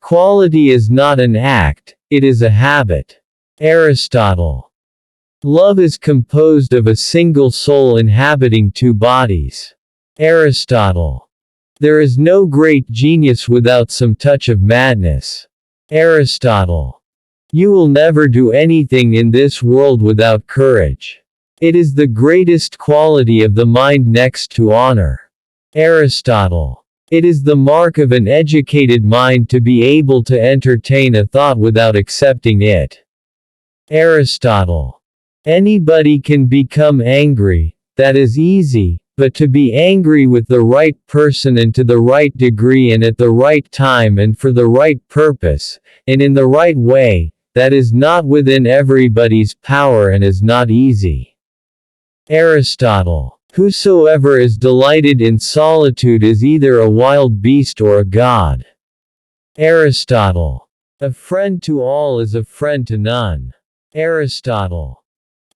Quality is not an act, it is a habit. Aristotle. Love is composed of a single soul inhabiting two bodies. Aristotle. There is no great genius without some touch of madness. Aristotle. You will never do anything in this world without courage. It is the greatest quality of the mind next to honor. Aristotle. It is the mark of an educated mind to be able to entertain a thought without accepting it. Aristotle. Anybody can become angry, that is easy, but to be angry with the right person and to the right degree and at the right time and for the right purpose, and in the right way, that is not within everybody's power and is not easy. Aristotle. Whosoever is delighted in solitude is either a wild beast or a god. Aristotle. A friend to all is a friend to none. Aristotle.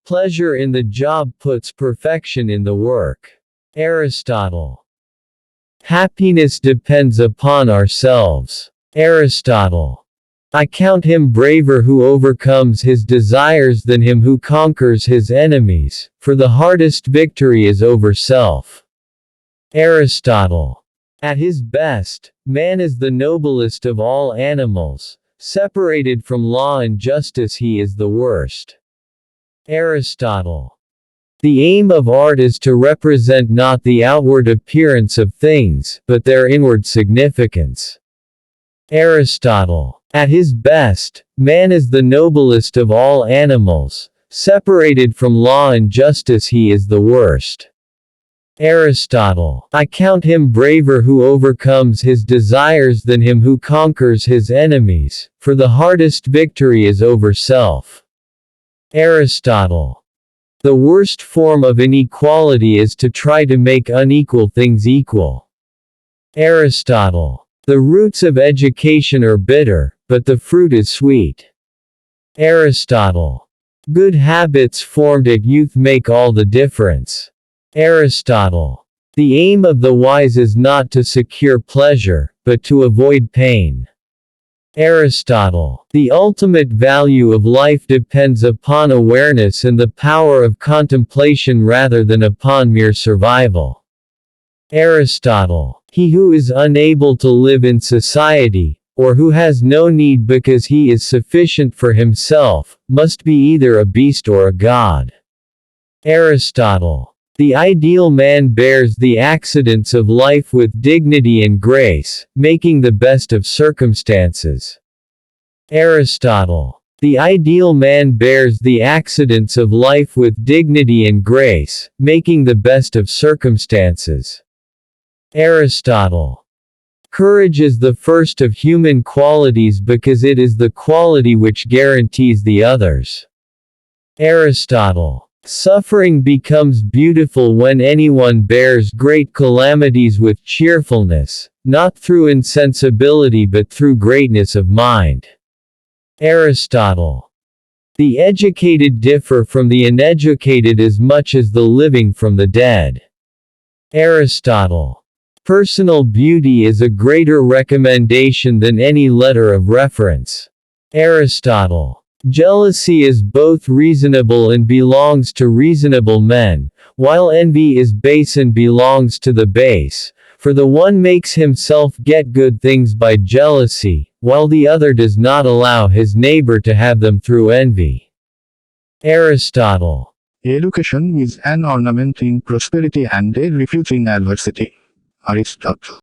Pleasure in the job puts perfection in the work. Aristotle. Happiness depends upon ourselves. Aristotle. I count him braver who overcomes his desires than him who conquers his enemies, for the hardest victory is over self. Aristotle. At his best, man is the noblest of all animals, separated from law and justice he is the worst. Aristotle. The aim of art is to represent not the outward appearance of things, but their inward significance. Aristotle. At his best, man is the noblest of all animals, separated from law and justice he is the worst. Aristotle. I count him braver who overcomes his desires than him who conquers his enemies, for the hardest victory is over self. Aristotle. The worst form of inequality is to try to make unequal things equal. Aristotle. The roots of education are bitter, but the fruit is sweet. Aristotle. Good habits formed at youth make all the difference. Aristotle. The aim of the wise is not to secure pleasure, but to avoid pain. Aristotle. The ultimate value of life depends upon awareness and the power of contemplation rather than upon mere survival. Aristotle. He who is unable to live in society, or who has no need because he is sufficient for himself, must be either a beast or a god. Aristotle. The ideal man bears the accidents of life with dignity and grace, making the best of circumstances. Aristotle. The ideal man bears the accidents of life with dignity and grace, making the best of circumstances. Aristotle. Courage is the first of human qualities because it is the quality which guarantees the others. Aristotle. Suffering becomes beautiful when anyone bears great calamities with cheerfulness, not through insensibility but through greatness of mind. Aristotle. The educated differ from the uneducated as much as the living from the dead. Aristotle. Personal beauty is a greater recommendation than any letter of reference. Aristotle. Jealousy is both reasonable and belongs to reasonable men, while envy is base and belongs to the base, for the one makes himself get good things by jealousy, while the other does not allow his neighbor to have them through envy. Aristotle. Education is an ornament in prosperity and a refuge in adversity. Aristotle.